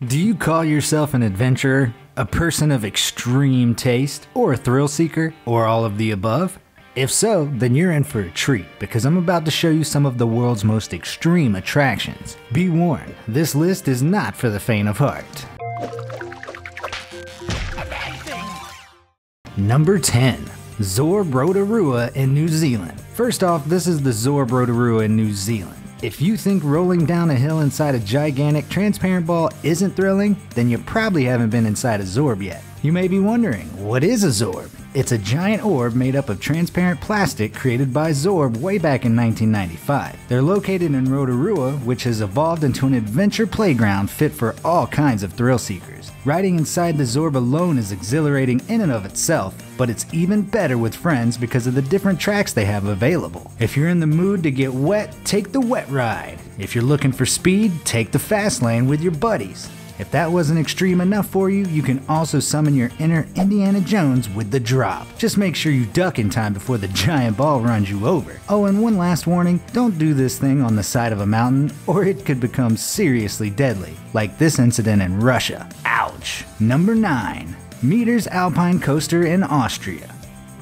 Do you call yourself an adventurer, a person of extreme taste, or a thrill seeker, or all of the above? If so, then you're in for a treat, because I'm about to show you some of the world's most extreme attractions. Be warned, this list is not for the faint of heart. Number 10. Zorb Rotorua in New Zealand. First off, this is the Zorb Rotorua in New Zealand. If you think rolling down a hill inside a gigantic transparent ball isn't thrilling, then you probably haven't been inside a Zorb yet. You may be wondering, what is a Zorb? It's a giant orb made up of transparent plastic created by Zorb way back in 1995. They're located in Rotorua, which has evolved into an adventure playground fit for all kinds of thrill seekers. Riding inside the Zorb alone is exhilarating in and of itself, but it's even better with friends because of the different tracks they have available. If you're in the mood to get wet, take the wet ride. If you're looking for speed, take the fast lane with your buddies. If that wasn't extreme enough for you, you can also summon your inner Indiana Jones with the drop. Just make sure you duck in time before the giant ball runs you over. Oh, and one last warning, don't do this thing on the side of a mountain or it could become seriously deadly, like this incident in Russia. Ouch! Number 9. Mts Alpine Coaster in Austria.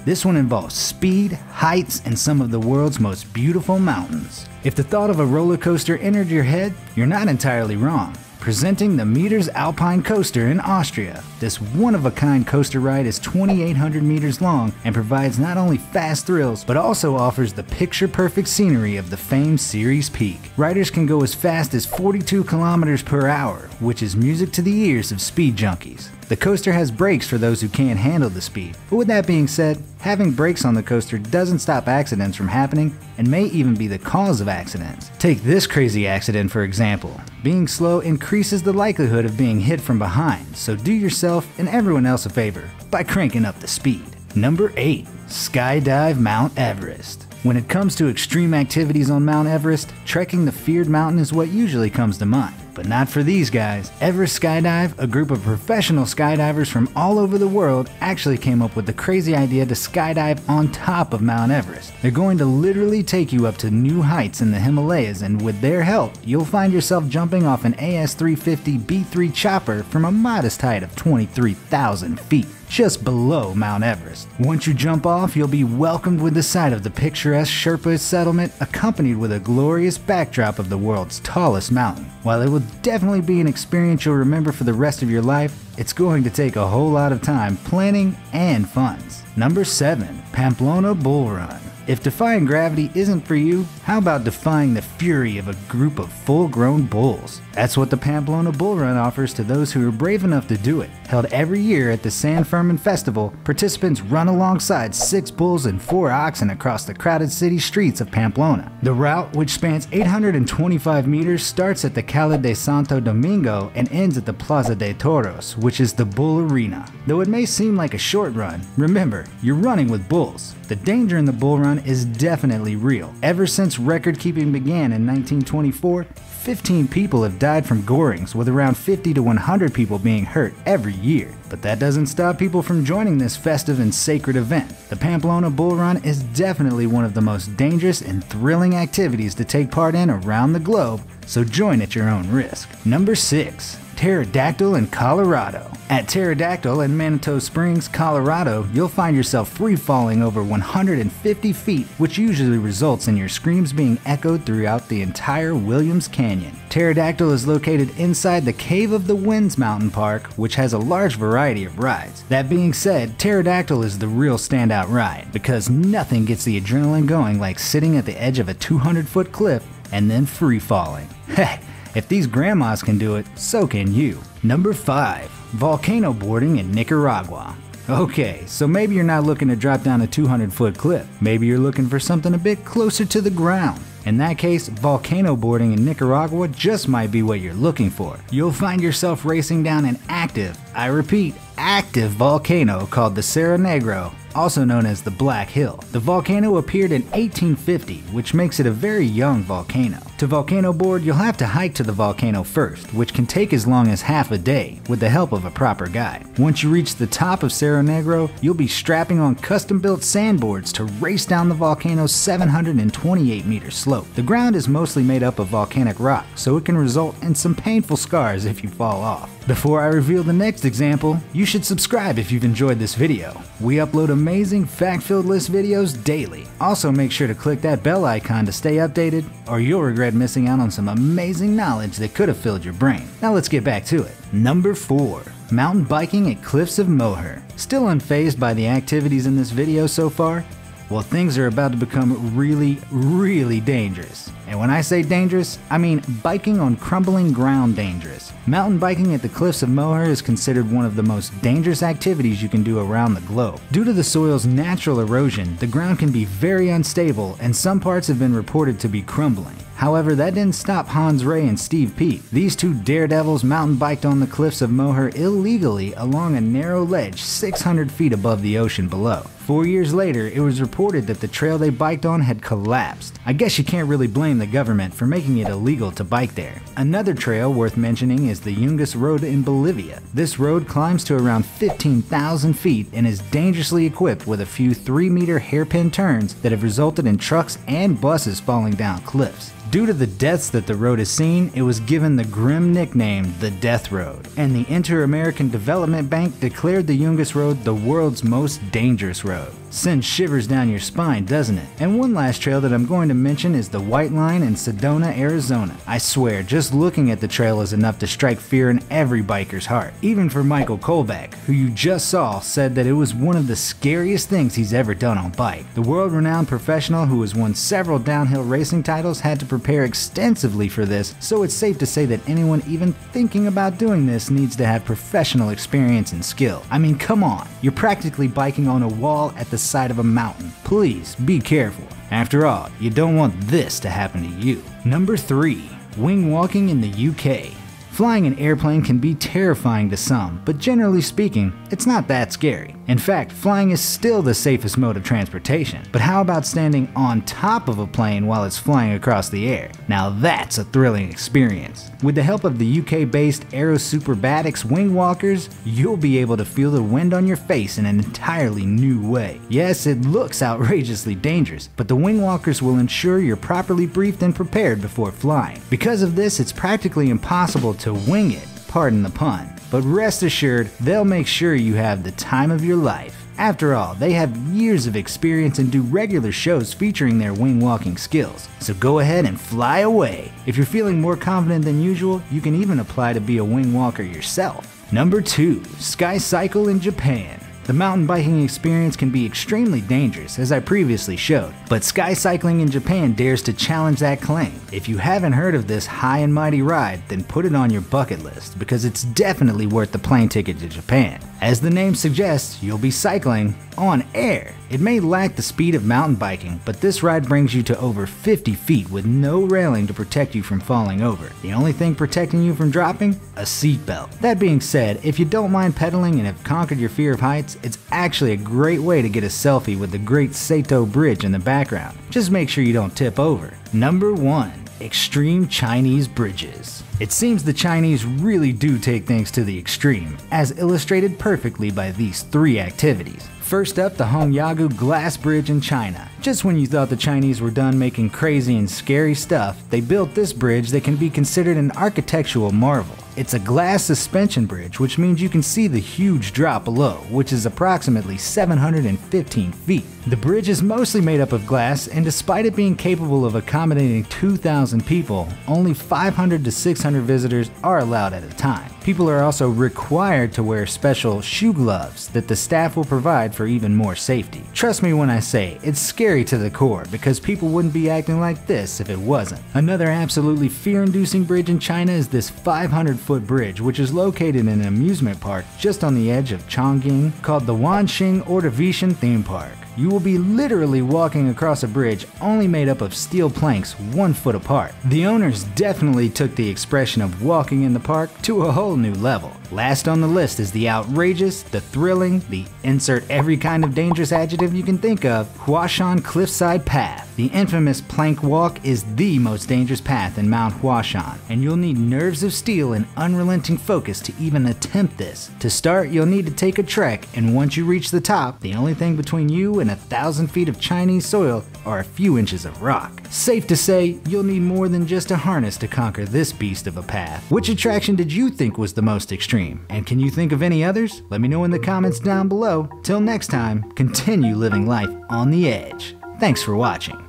This one involves speed, heights, and some of the world's most beautiful mountains. If the thought of a roller coaster entered your head, you're not entirely wrong. Presenting the Mts Alpine Coaster in Austria. This one-of-a-kind coaster ride is 2,800 meters long and provides not only fast thrills, but also offers the picture-perfect scenery of the famed Ceres Peak. Riders can go as fast as 42 kilometers per hour, which is music to the ears of speed junkies. The coaster has brakes for those who can't handle the speed, but with that being said, having brakes on the coaster doesn't stop accidents from happening and may even be the cause of accidents. Take this crazy accident for example. Being slow increases the likelihood of being hit from behind, so do yourself and everyone else a favor by cranking up the speed. Number 8. Skydive Mount Everest. When it comes to extreme activities on Mount Everest, trekking the feared mountain is what usually comes to mind. But not for these guys. Everest Skydive, a group of professional skydivers from all over the world, actually came up with the crazy idea to skydive on top of Mount Everest. They're going to literally take you up to new heights in the Himalayas, and with their help, you'll find yourself jumping off an AS-350 B3 chopper from a modest height of 23,000 feet. Just below Mount Everest. Once you jump off, you'll be welcomed with the sight of the picturesque Sherpa settlement accompanied with a glorious backdrop of the world's tallest mountain. While it will definitely be an experience you'll remember for the rest of your life, it's going to take a whole lot of time, planning, and funds. Number 7. Pamplona Bull Run. If defying gravity isn't for you, how about defying the fury of a group of full-grown bulls? That's what the Pamplona Bull Run offers to those who are brave enough to do it. Held every year at the San Fermin Festival, participants run alongside 6 bulls and 4 oxen across the crowded city streets of Pamplona. The route, which spans 825 meters, starts at the Cala de Santo Domingo and ends at the Plaza de Toros, which is the Bull Arena. Though it may seem like a short run, remember, you're running with bulls. The danger in the bull run is definitely real. Ever since record keeping began in 1924, 15 people have died from gorings, with around 50 to 100 people being hurt every year. But that doesn't stop people from joining this festive and sacred event. The Pamplona Bull Run is definitely one of the most dangerous and thrilling activities to take part in around the globe, so join at your own risk. Number 6. Pterodactyl and Colorado. At Pterodactyl in Manitou Springs, Colorado, you'll find yourself free-falling over 150 feet, which usually results in your screams being echoed throughout the entire Williams Canyon. Pterodactyl is located inside the Cave of the Winds Mountain Park, which has a large variety of rides. That being said, Pterodactyl is the real standout ride, because nothing gets the adrenaline going like sitting at the edge of a 200-foot cliff and then free-falling. Heck, if these grandmas can do it, so can you. Number 5. Volcano boarding in Nicaragua. Okay, so maybe you're not looking to drop down a 200-foot cliff. Maybe you're looking for something a bit closer to the ground. In that case, volcano boarding in Nicaragua just might be what you're looking for. You'll find yourself racing down an active, I repeat, active volcano called the Cerro Negro, also known as the Black Hill. The volcano appeared in 1850, which makes it a very young volcano. To Volcano board, you'll have to hike to the volcano first, which can take as long as half a day with the help of a proper guide. Once you reach the top of Cerro Negro, you'll be strapping on custom-built sandboards to race down the volcano's 728-meter slope. The ground is mostly made up of volcanic rock, so it can result in some painful scars if you fall off. Before I reveal the next example, you should subscribe if you've enjoyed this video. We upload amazing fact-filled list videos daily. Also make sure to click that bell icon to stay updated, or you'll regret missing out on some amazing knowledge that could have filled your brain. Now let's get back to it. Number 4. Mountain biking at cliffs of Moher. Still unfazed by the activities in this video so far? Well, things are about to become really dangerous. And when I say dangerous, I mean biking on crumbling ground dangerous. Mountain biking at the cliffs of Moher is considered one of the most dangerous activities you can do around the globe. Due to the soil's natural erosion, the ground can be very unstable and some parts have been reported to be crumbling. However, that didn't stop Hans Ray and Steve Peet. These two daredevils mountain biked on the cliffs of Moher illegally along a narrow ledge 600 feet above the ocean below. 4 years later, it was reported that the trail they biked on had collapsed. I guess you can't really blame the government for making it illegal to bike there. Another trail worth mentioning is the Yungas Road in Bolivia. This road climbs to around 15,000 feet and is dangerously equipped with a few 3-meter hairpin turns that have resulted in trucks and buses falling down cliffs. Due to the deaths that the road has seen, it was given the grim nickname the Death Road, and the Inter-American Development Bank declared the Yungas Road the world's most dangerous road. Sends shivers down your spine, doesn't it? And one last trail that I'm going to mention is the White Line in Sedona, Arizona. I swear, just looking at the trail is enough to strike fear in every biker's heart. Even for Michael Kolbeck, who you just saw, said that it was one of the scariest things he's ever done on bike. The world-renowned professional who has won several downhill racing titles had to prepare extensively for this, so it's safe to say that anyone even thinking about doing this needs to have professional experience and skill. I mean, come on, you're practically biking on a wall at the side of a mountain. Please be careful. After all, you don't want this to happen to you. Number 3. Wingwalking in the UK. Flying an airplane can be terrifying to some, but generally speaking, it's not that scary. In fact, flying is still the safest mode of transportation. But how about standing on top of a plane while it's flying across the air? Now that's a thrilling experience. With the help of the UK-based Aero Superbatics Wingwalkers, you'll be able to feel the wind on your face in an entirely new way. Yes, it looks outrageously dangerous, but the Wingwalkers will ensure you're properly briefed and prepared before flying. Because of this, it's practically impossible to wing it, pardon the pun. But rest assured, they'll make sure you have the time of your life. After all, they have years of experience and do regular shows featuring their wing walking skills. So go ahead and fly away. If you're feeling more confident than usual, you can even apply to be a wing walker yourself. Number 2. Skycycle in Japan. The mountain biking experience can be extremely dangerous, as I previously showed, but skycycling in Japan dares to challenge that claim. If you haven't heard of this high and mighty ride, then put it on your bucket list, because it's definitely worth the plane ticket to Japan. As the name suggests, you'll be cycling on air. It may lack the speed of mountain biking, but this ride brings you to over 50 feet with no railing to protect you from falling over. The only thing protecting you from dropping? A seatbelt. That being said, if you don't mind pedaling and have conquered your fear of heights, it's actually a great way to get a selfie with the Great Seto Bridge in the background. Just make sure you don't tip over. Number 1. Extreme Chinese bridges. It seems the Chinese really do take things to the extreme, as illustrated perfectly by these 3 activities. First up, the Hongyagu Glass Bridge in China. Just when you thought the Chinese were done making crazy and scary stuff, they built this bridge that can be considered an architectural marvel. It's a glass suspension bridge, which means you can see the huge drop below, which is approximately 715 feet. The bridge is mostly made up of glass, and despite it being capable of accommodating 2,000 people, only 500 to 600 visitors are allowed at a time. People are also required to wear special shoe gloves that the staff will provide for even more safety. Trust me when I say, it's scary to the core, because people wouldn't be acting like this if it wasn't. Another absolutely fear-inducing bridge in China is this 500-foot bridge, which is located in an amusement park just on the edge of Chongqing called the Wanxing Ordovician Theme Park. You will be literally walking across a bridge only made up of steel planks 1 foot apart. The owners definitely took the expression of walking in the park to a whole new level. Last on the list is the outrageous, the thrilling, the insert every kind of dangerous adjective you can think of, Huashan Cliffside Path. The infamous plank walk is the most dangerous path in Mount Huashan, and you'll need nerves of steel and unrelenting focus to even attempt this. To start, you'll need to take a trek, and once you reach the top, the only thing between you and 1,000 feet of Chinese soil are a few inches of rock. Safe to say, you'll need more than just a harness to conquer this beast of a path. Which attraction did you think was the most extreme? And can you think of any others? Let me know in the comments down below. Till next time, continue living life on the edge. Thanks for watching.